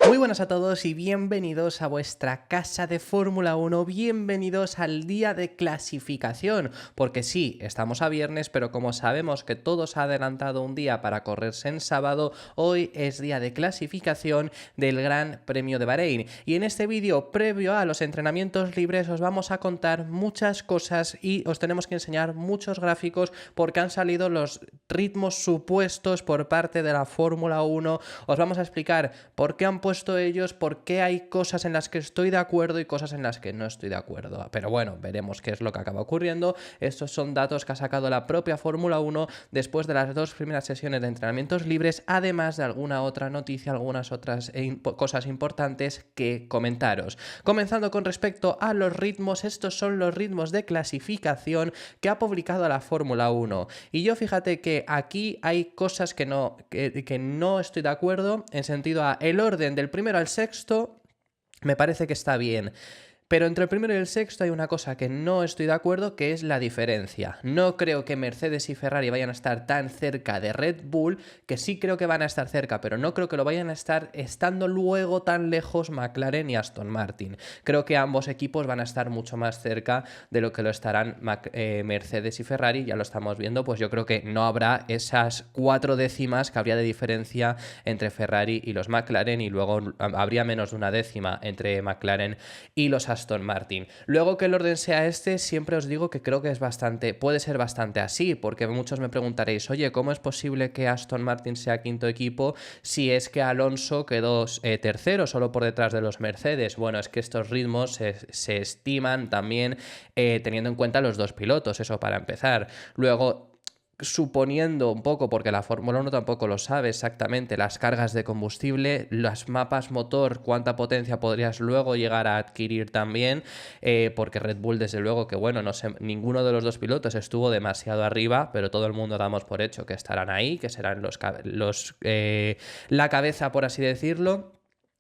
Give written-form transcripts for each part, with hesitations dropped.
Muy buenas a todos y bienvenidos a vuestra casa de Fórmula 1, bienvenidos al día de clasificación, porque sí, estamos a viernes, pero como sabemos que todo se ha adelantado un día para correrse en sábado, hoy es día de clasificación del Gran Premio de Bahrein. Y en este vídeo previo a los entrenamientos libres os vamos a contar muchas cosas y os tenemos que enseñar muchos gráficos porque han salido los ritmos supuestos por parte de la Fórmula 1. Os vamos a explicar por qué han puesto ellos, por qué hay cosas en las que estoy de acuerdo y cosas en las que no estoy de acuerdo. Pero bueno, veremos qué es lo que acaba ocurriendo. Estos son datos que ha sacado la propia Fórmula 1 después de las dos primeras sesiones de entrenamientos libres, además de alguna otra noticia, algunas otras cosas importantes que comentaros. Comenzando con respecto a los ritmos, estos son los ritmos de clasificación que ha publicado la Fórmula 1. Y yo fíjate que aquí hay cosas que no estoy de acuerdo, en sentido a el orden del primero al sexto me parece que está bien. Pero entre el primero y el sexto hay una cosa que no estoy de acuerdo, que es la diferencia. No creo que Mercedes y Ferrari vayan a estar tan cerca de Red Bull, que sí creo que van a estar cerca, pero no creo que lo vayan a estar estando luego tan lejos McLaren y Aston Martin. Creo que ambos equipos van a estar mucho más cerca de lo que lo estarán Mercedes y Ferrari, ya lo estamos viendo, pues yo creo que no habrá esas 4 décimas que habría de diferencia entre Ferrari y los McLaren, y luego habría menos de una décima entre McLaren y los Aston Martin. Luego que el orden sea este, siempre os digo que creo que puede ser bastante así, porque muchos me preguntaréis, oye, ¿cómo es posible que Aston Martin sea quinto equipo si es que Alonso quedó tercero, solo por detrás de los Mercedes? Bueno, es que estos ritmos se estiman también teniendo en cuenta los dos pilotos, eso para empezar. Luego, suponiendo un poco, porque la Fórmula 1 tampoco lo sabe exactamente, las cargas de combustible, las mapas motor, cuánta potencia podrías luego llegar a adquirir también, porque Red Bull desde luego que bueno, no sé, ninguno de los dos pilotos estuvo demasiado arriba, pero todo el mundo damos por hecho que estarán ahí, que serán la cabeza, por así decirlo.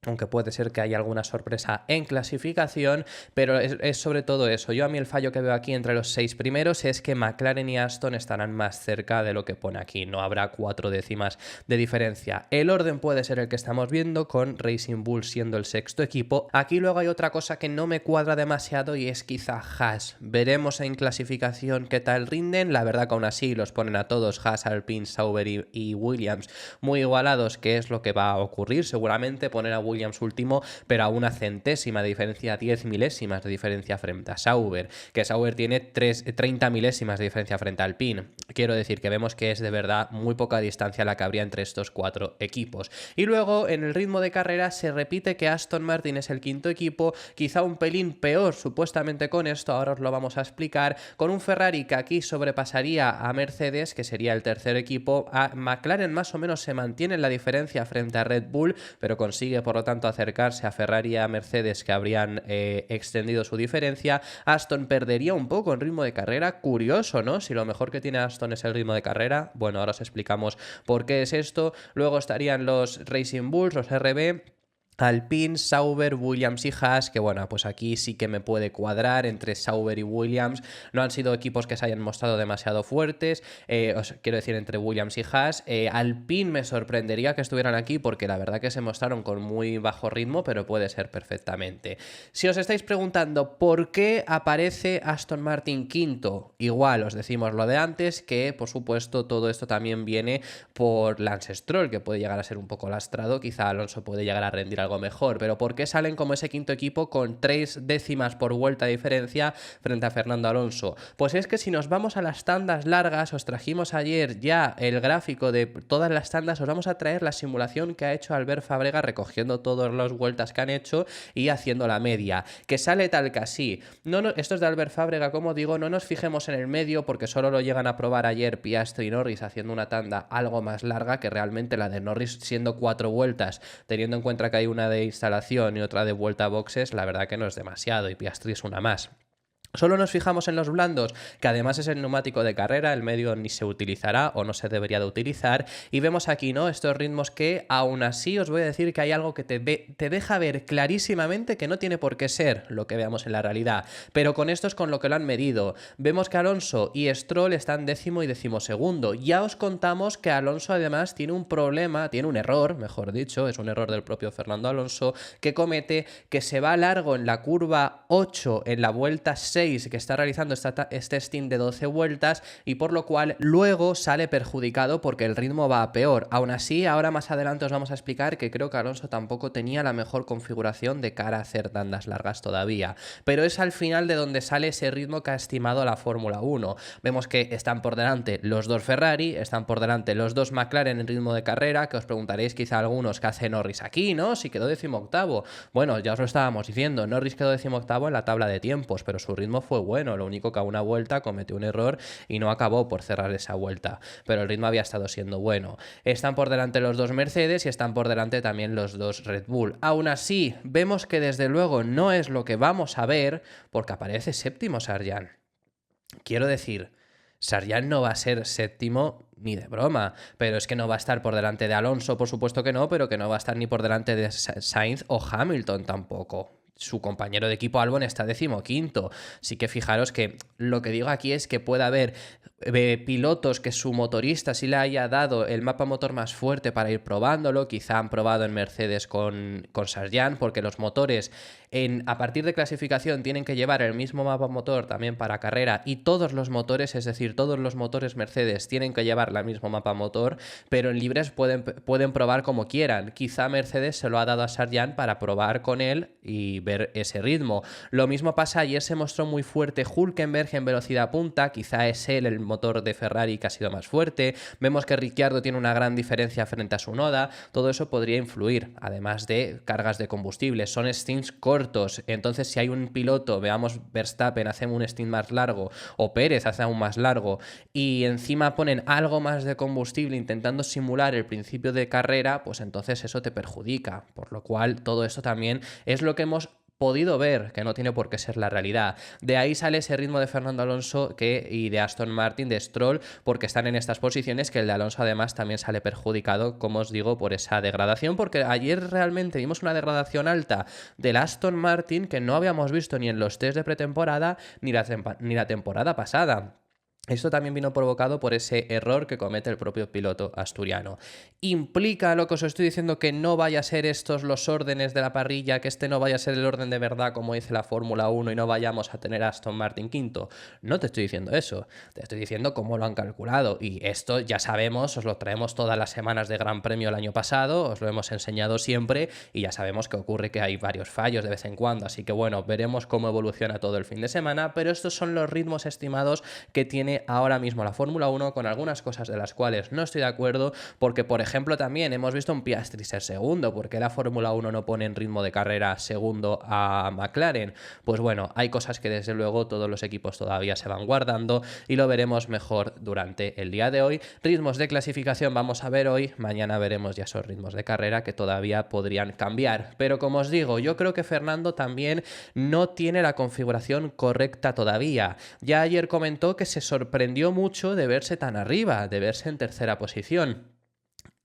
Aunque puede ser que haya alguna sorpresa en clasificación, pero es sobre todo eso. Yo a mí el fallo que veo aquí entre los 6 primeros es que McLaren y Aston estarán más cerca de lo que pone aquí. No habrá 4 décimas de diferencia. El orden puede ser el que estamos viendo, con Racing Bull siendo el sexto equipo. Aquí luego hay otra cosa que no me cuadra demasiado y es quizá Haas. Veremos en clasificación qué tal rinden. La verdad que aún así los ponen a todos, Haas, Alpine, Sauber y Williams, muy igualados, que es lo que va a ocurrir. Seguramente poner a Williams último, pero a una centésima de diferencia, 10 milésimas de diferencia frente a Sauber, que Sauber tiene 30 milésimas de diferencia frente a Alpine. Quiero decir que vemos que es de verdad muy poca distancia la que habría entre estos 4 equipos. Y luego en el ritmo de carrera se repite que Aston Martin es el quinto equipo, quizá un pelín peor supuestamente con esto, ahora os lo vamos a explicar, con un Ferrari que aquí sobrepasaría a Mercedes, que sería el tercer equipo. A McLaren más o menos se mantiene en la diferencia frente a Red Bull, pero consigue por lo tanto acercarse a Ferrari y a Mercedes, que habrían extendido su diferencia. Aston perdería un poco en ritmo de carrera, curioso, ¿no? Si lo mejor que tiene Aston es el ritmo de carrera, bueno, ahora os explicamos por qué es esto. Luego estarían los Racing Bulls, los RB, Alpine, Sauber, Williams y Haas, que bueno, pues aquí sí que me puede cuadrar entre Sauber y Williams. No han sido equipos que se hayan mostrado demasiado fuertes, quiero decir entre Williams y Haas. Alpine me sorprendería que estuvieran aquí porque la verdad que se mostraron con muy bajo ritmo, pero puede ser perfectamente. Si os estáis preguntando por qué aparece Aston Martin quinto, igual os decimos lo de antes, que por supuesto todo esto también viene por Lance Stroll, que puede llegar a ser un poco lastrado, quizá Alonso puede llegar a rendir algo mejor, pero ¿por qué salen como ese quinto equipo con 3 décimas por vuelta de diferencia frente a Fernando Alonso? Pues es que si nos vamos a las tandas largas, os trajimos ayer ya el gráfico de todas las tandas, os vamos a traer la simulación que ha hecho Albert Fábrega recogiendo todas las vueltas que han hecho y haciendo la media, que sale tal que así. Esto es de Albert Fábrega, como digo, no nos fijemos en el medio porque solo lo llegan a probar ayer Piastri y Norris haciendo una tanda algo más larga que realmente la de Norris siendo 4 vueltas, teniendo en cuenta que hay una de instalación y otra de vuelta a boxes, la verdad que no es demasiado y Piastri es una más. Solo nos fijamos en los blandos, que además es el neumático de carrera, el medio ni se utilizará o no se debería de utilizar, y vemos aquí, ¿no?, estos ritmos que aún así os voy a decir que hay algo que te deja ver clarísimamente que no tiene por qué ser lo que veamos en la realidad, pero con esto es con lo que lo han medido. Vemos que Alonso y Stroll están 10º y 12º. Ya os contamos que Alonso además tiene un problema, tiene un error, mejor dicho, es un error del propio Fernando Alonso, que comete, que se va largo en la curva 8 en la vuelta 6 que está realizando este stint de 12 vueltas y por lo cual luego sale perjudicado porque el ritmo va a peor. Aún así, ahora más adelante os vamos a explicar que creo que Alonso tampoco tenía la mejor configuración de cara a hacer tandas largas todavía, pero es al final de donde sale ese ritmo que ha estimado la Fórmula 1. Vemos que están por delante los dos Ferrari, están por delante los dos McLaren en ritmo de carrera, que os preguntaréis quizá algunos qué hace Norris aquí, ¿no? Si quedó 18º. Bueno, ya os lo estábamos diciendo, Norris quedó 18º en la tabla de tiempos, pero su ritmo fue bueno, lo único que a una vuelta cometió un error y no acabó por cerrar esa vuelta, pero el ritmo había estado siendo bueno. Están por delante los dos Mercedes y están por delante también los dos Red Bull. Aún así, vemos que desde luego no es lo que vamos a ver porque aparece séptimo Sargent. Quiero decir, Sargent no va a ser séptimo ni de broma, pero es que no va a estar por delante de Alonso, por supuesto que no, pero que no va a estar ni por delante de Sainz o Hamilton tampoco. Su compañero de equipo Albon está 15º. Así que fijaros que lo que digo aquí es que puede haber pilotos que su motorista sí le haya dado el mapa motor más fuerte para ir probándolo. Quizá han probado en Mercedes con Sargent, porque los motores a partir de clasificación tienen que llevar el mismo mapa motor también para carrera, y todos los motores, es decir, todos los motores Mercedes tienen que llevar el mismo mapa motor, pero en libres pueden probar como quieran. Quizá Mercedes se lo ha dado a Sargent para probar con él y ver ese ritmo. Lo mismo pasa, ayer se mostró muy fuerte Hülkenberg en velocidad punta, quizá es él el motor de Ferrari que ha sido más fuerte. Vemos que Ricciardo tiene una gran diferencia frente a su Tsunoda, todo eso podría influir, además de cargas de combustible. Son stints cortos, entonces si hay un piloto, veamos Verstappen hace un stint más largo o Pérez hace aún más largo y encima ponen algo más de combustible intentando simular el principio de carrera, pues entonces eso te perjudica, por lo cual todo esto también es lo que hemos podido ver, que no tiene por qué ser la realidad. De ahí sale ese ritmo de Fernando Alonso y de Aston Martin, de Stroll, porque están en estas posiciones, que el de Alonso además también sale perjudicado, como os digo, por esa degradación, porque ayer realmente vimos una degradación alta del Aston Martin que no habíamos visto ni en los test de pretemporada ni la temporada pasada. Esto también vino provocado por ese error que comete el propio piloto asturiano. ¿Implica lo que os estoy diciendo que no vaya a ser estos los órdenes de la parrilla, que este no vaya a ser el orden de verdad como dice la Fórmula 1 y no vayamos a tener a Aston Martin quinto? No te estoy diciendo eso, te estoy diciendo cómo lo han calculado, y esto ya sabemos, os lo traemos todas las semanas de Gran Premio el año pasado, os lo hemos enseñado siempre y ya sabemos que ocurre que hay varios fallos de vez en cuando, así que bueno, veremos cómo evoluciona todo el fin de semana, pero estos son los ritmos estimados que tiene ahora mismo la Fórmula 1, con algunas cosas de las cuales no estoy de acuerdo, porque por ejemplo también hemos visto un Piastri ser segundo. ¿Por qué la Fórmula 1 no pone en ritmo de carrera segundo a McLaren? Pues bueno, hay cosas que desde luego todos los equipos todavía se van guardando y lo veremos mejor durante el día de hoy. Ritmos de clasificación vamos a ver hoy, mañana veremos ya esos ritmos de carrera que todavía podrían cambiar, pero como os digo, yo creo que Fernando también no tiene la configuración correcta todavía. Ya ayer comentó que se sorprendió mucho de verse tan arriba, de verse en tercera posición.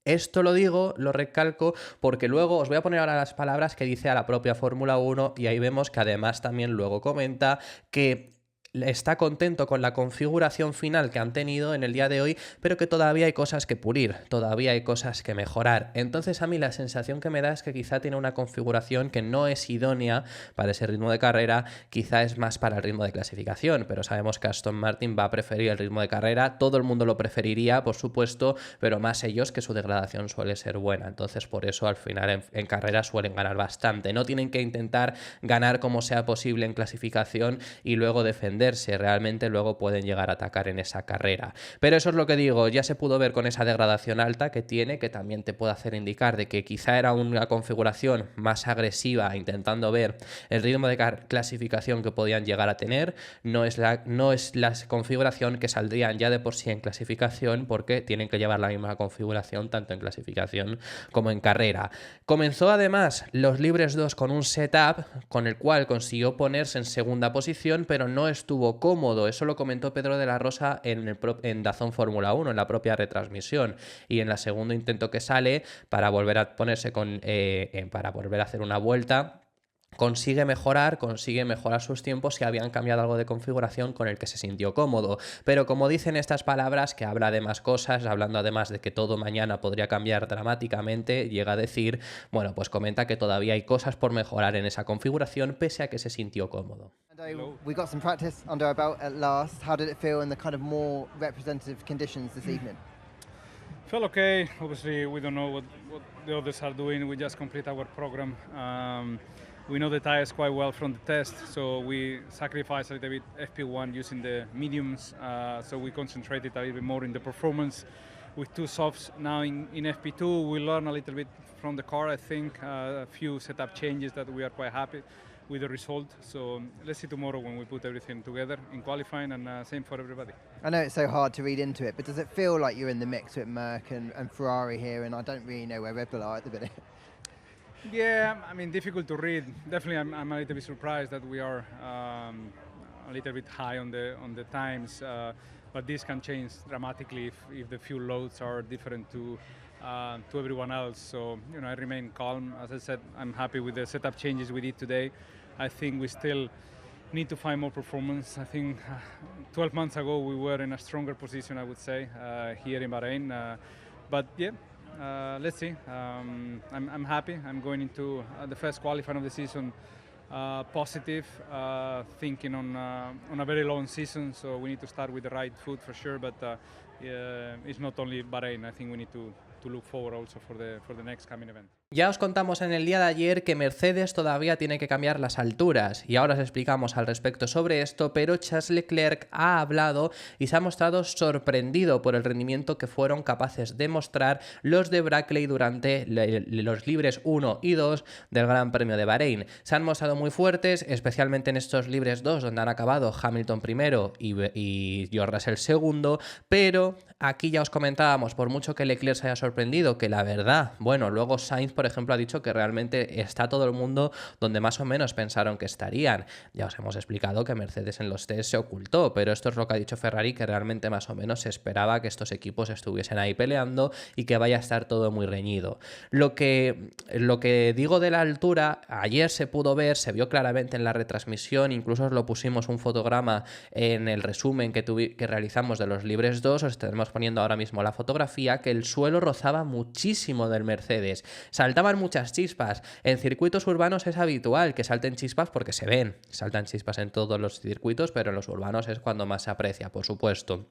Esto lo digo, lo recalco, porque luego os voy a poner ahora las palabras que dice a la propia Fórmula 1 y ahí vemos que además también luego comenta que está contento con la configuración final que han tenido en el día de hoy, pero que todavía hay cosas que pulir, todavía hay cosas que mejorar. Entonces a mí la sensación que me da es que quizá tiene una configuración que no es idónea para ese ritmo de carrera, quizá es más para el ritmo de clasificación, pero sabemos que Aston Martin va a preferir el ritmo de carrera, todo el mundo lo preferiría, por supuesto, pero más ellos, que su degradación suele ser buena. Entonces por eso al final en carrera suelen ganar bastante. No tienen que intentar ganar como sea posible en clasificación y luego defender. Realmente luego pueden llegar a atacar en esa carrera. Pero eso es lo que digo, ya se pudo ver con esa degradación alta que tiene, que también te puede hacer indicar de que quizá era una configuración más agresiva, intentando ver el ritmo de clasificación que podían llegar a tener. No es la configuración que saldrían ya de por sí en clasificación, porque tienen que llevar la misma configuración tanto en clasificación como en carrera. Comenzó además los libres 2 con un setup con el cual consiguió ponerse en segunda posición, pero no estuvo estuvo cómodo. Eso lo comentó Pedro de la Rosa en DAZN Fórmula 1, en la propia retransmisión. Y en el segundo intento que sale, para volver a ponerse para volver a hacer una vuelta, consigue mejorar sus tiempos y habían cambiado algo de configuración con el que se sintió cómodo. Pero como dicen estas palabras, que habla de más cosas, hablando además de que todo mañana podría cambiar dramáticamente, llega a decir, bueno, pues comenta que todavía hay cosas por mejorar en esa configuración pese a que se sintió cómodo. We got some practice under our belt at last. How did it feel in the kind of more representative conditions this evening? Felt okay. Obviously, we don't know what the others are doing. We just complete our program. We know the tires quite well from the test, so we sacrificed a little bit FP1 using the mediums, so we concentrated a little bit more in the performance with two softs. Now in FP2, we learn a little bit from the car, I think, a few setup changes that we are quite happy with the result. So let's see tomorrow when we put everything together in qualifying, and same for everybody. I know it's so hard to read into it, but does it feel like you're in the mix with Merck and Ferrari here, and I don't really know where Red Bull are at the minute? Yeah, I mean, difficult to read. Definitely, I'm a little bit surprised that we are a little bit high on the times, but this can change dramatically if the fuel loads are different to everyone else. So, you know, I remain calm. As I said, I'm happy with the setup changes we did today. I think we still need to find more performance. I think 12 months ago we were in a stronger position, I would say, here in Bahrain. But yeah. Let's see. I'm happy. I'm going into the first qualifying of the season positive, thinking on a very long season. So we need to start with the right foot for sure. But it's not only Bahrain. I think we need to look forward also for the next coming event. Ya os contamos en el día de ayer que Mercedes todavía tiene que cambiar las alturas y ahora os explicamos al respecto sobre esto, pero Charles Leclerc ha hablado y se ha mostrado sorprendido por el rendimiento que fueron capaces de mostrar los de Brackley durante los libres 1 y 2 del Gran Premio de Bahrein. Se han mostrado muy fuertes, especialmente en estos libres 2 donde han acabado Hamilton primero y George Russell segundo, pero aquí ya os comentábamos, por mucho que Leclerc se haya sorprendido, que la verdad, bueno, luego Sainz, por ejemplo, ha dicho que realmente está todo el mundo donde más o menos pensaron que estarían. Ya os hemos explicado que Mercedes en los test se ocultó, pero esto es lo que ha dicho Ferrari, que realmente más o menos se esperaba que estos equipos estuviesen ahí peleando y que vaya a estar todo muy reñido. Lo que digo de la altura, ayer se pudo ver, se vio claramente en la retransmisión, incluso os lo pusimos un fotograma en el resumen que realizamos de los libres 2, os estaremos poniendo ahora mismo la fotografía, que el suelo rozaba muchísimo del Mercedes. Saltaban muchas chispas. En circuitos urbanos es habitual que salten chispas porque se ven. Saltan chispas en todos los circuitos, pero en los urbanos es cuando más se aprecia, por supuesto.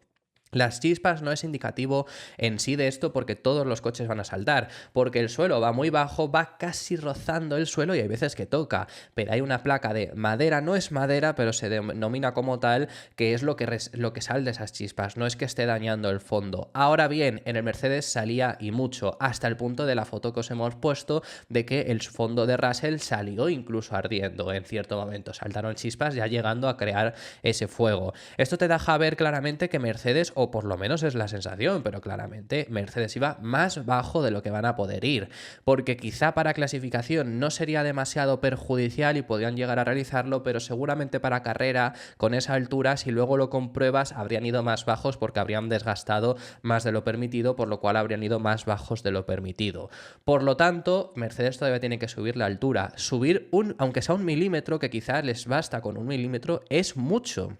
Las chispas no es indicativo en sí de esto porque todos los coches van a saltar, porque el suelo va muy bajo, va casi rozando el suelo y hay veces que toca, pero hay una placa de madera, no es madera, pero se denomina como tal, que es lo que sale de esas chispas, no es que esté dañando el fondo. Ahora bien, en el Mercedes salía y mucho, hasta el punto de la foto que os hemos puesto de que el fondo de Russell salió incluso ardiendo en cierto momento, saltaron chispas ya llegando a crear ese fuego. Esto te deja ver claramente que Mercedes, o por lo menos es la sensación, pero claramente Mercedes iba más bajo de lo que van a poder ir, porque quizá para clasificación no sería demasiado perjudicial y podrían llegar a realizarlo, pero seguramente para carrera, con esa altura, si luego lo compruebas, habrían ido más bajos porque habrían desgastado más de lo permitido, por lo cual habrían ido más bajos de lo permitido. Por lo tanto, Mercedes todavía tiene que subir la altura. Subir aunque sea 1 milímetro, que quizás les basta con 1 milímetro, es mucho.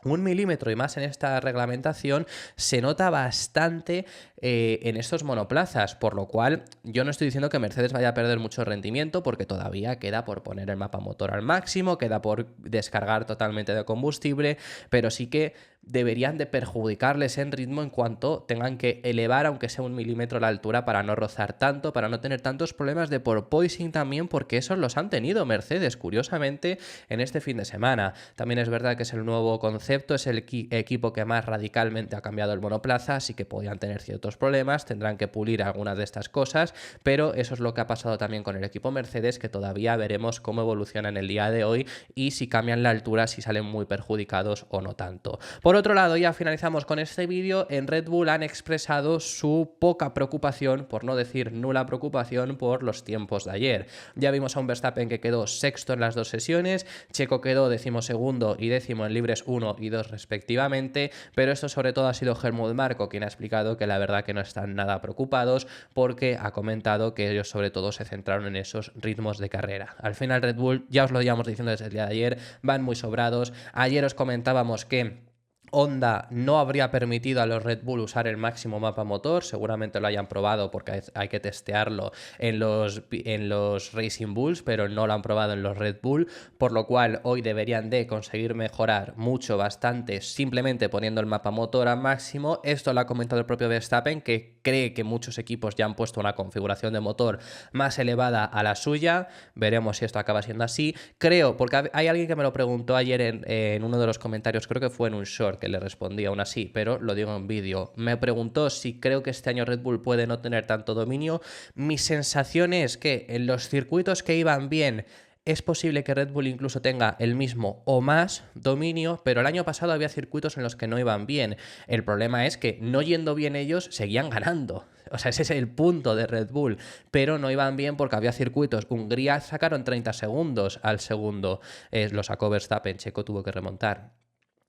1 milímetro y más en esta reglamentación se nota bastante en estos monoplazas, por lo cual yo no estoy diciendo que Mercedes vaya a perder mucho rendimiento porque todavía queda por poner el mapa motor al máximo, queda por descargar totalmente de combustible, pero sí que deberían de perjudicarles en ritmo en cuanto tengan que elevar aunque sea 1 milímetro la altura para no rozar tanto, para no tener tantos problemas de porpoising también, porque esos los han tenido Mercedes, curiosamente, en este fin de semana. También es verdad que es el nuevo concepto, es el equipo que más radicalmente ha cambiado el monoplaza, así que podían tener ciertos problemas, tendrán que pulir algunas de estas cosas, pero eso es lo que ha pasado también con el equipo Mercedes, que todavía veremos cómo evoluciona en el día de hoy y si cambian la altura, si salen muy perjudicados o no tanto. Por Por otro lado, ya finalizamos con este vídeo. En Red Bull han expresado su poca preocupación, por no decir nula preocupación, por los tiempos de ayer. Ya vimos a un Verstappen que quedó sexto en las dos sesiones, Checo quedó 12º y 10º en libres 1 y 2 respectivamente, pero esto sobre todo ha sido Helmut Marko quien ha explicado que la verdad que no están nada preocupados, porque ha comentado que ellos sobre todo se centraron en esos ritmos de carrera. Al final Red Bull, ya os lo íbamos diciendo desde el día de ayer, van muy sobrados. Ayer os comentábamos que Honda no habría permitido a los Red Bull usar el máximo mapa motor, seguramente lo hayan probado porque hay que testearlo en los Racing Bulls, pero no lo han probado en los Red Bull, por lo cual hoy deberían de conseguir mejorar mucho, bastante, simplemente poniendo el mapa motor al máximo. Esto lo ha comentado el propio Verstappen, que cree que muchos equipos ya han puesto una configuración de motor más elevada a la suya. Veremos si esto acaba siendo así. Creo, porque hay alguien que me lo preguntó ayer en uno de los comentarios, creo que fue en un short, que le respondí aún así, pero lo digo en vídeo. Me preguntó si creo que este año Red Bull puede no tener tanto dominio. Mi sensación es que en los circuitos que iban bien es posible que Red Bull incluso tenga el mismo o más dominio, pero el año pasado había circuitos en los que no iban bien. El problema es que no yendo bien ellos seguían ganando. O sea, ese es el punto de Red Bull, pero no iban bien porque había circuitos. Hungría sacaron 30 segundos al segundo, lo sacó Verstappen, Checo tuvo que remontar.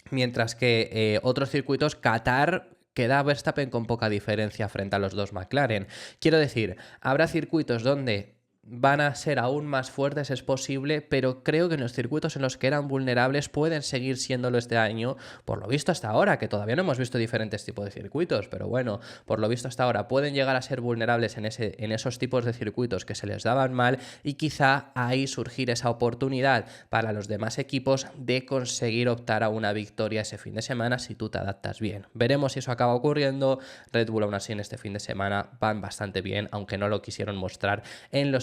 Mientras que otros circuitos, Qatar, queda Verstappen con poca diferencia frente a los dos McLaren. Quiero decir, habrá circuitos donde van a ser aún más fuertes, es posible, pero creo que en los circuitos en los que eran vulnerables pueden seguir siéndolo este año, por lo visto hasta ahora, que todavía no hemos visto diferentes tipos de circuitos, pero bueno, por lo visto hasta ahora pueden llegar a ser vulnerables en esos tipos de circuitos que se les daban mal, y quizá ahí surgir esa oportunidad para los demás equipos de conseguir optar a una victoria ese fin de semana si tú te adaptas bien. Veremos si eso acaba ocurriendo. Red Bull aún así en este fin de semana van bastante bien, aunque no lo quisieron mostrar en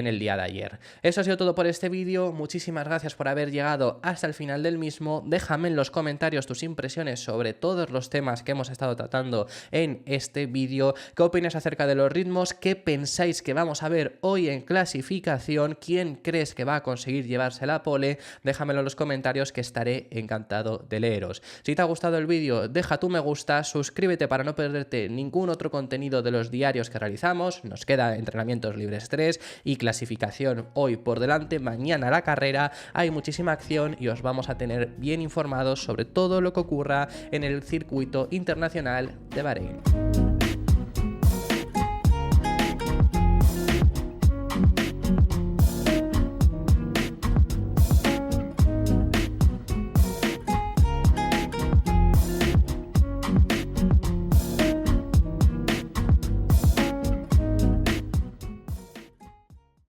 el día de ayer. Eso ha sido todo por este vídeo. Muchísimas gracias por haber llegado hasta el final del mismo. Déjame en los comentarios tus impresiones sobre todos los temas que hemos estado tratando en este vídeo. ¿Qué opinas acerca de los ritmos? ¿Qué pensáis que vamos a ver hoy en clasificación? ¿Quién crees que va a conseguir llevarse la pole? Déjamelo en los comentarios, que estaré encantado de leeros. Si te ha gustado el vídeo, deja tu me gusta, suscríbete para no perderte ningún otro contenido de los diarios que realizamos. Nos queda entrenamientos libres 3 y clasificación hoy por delante. Mañana la carrera, hay muchísima acción y os vamos a tener bien informados sobre todo lo que ocurra en el circuito internacional de Bahrein.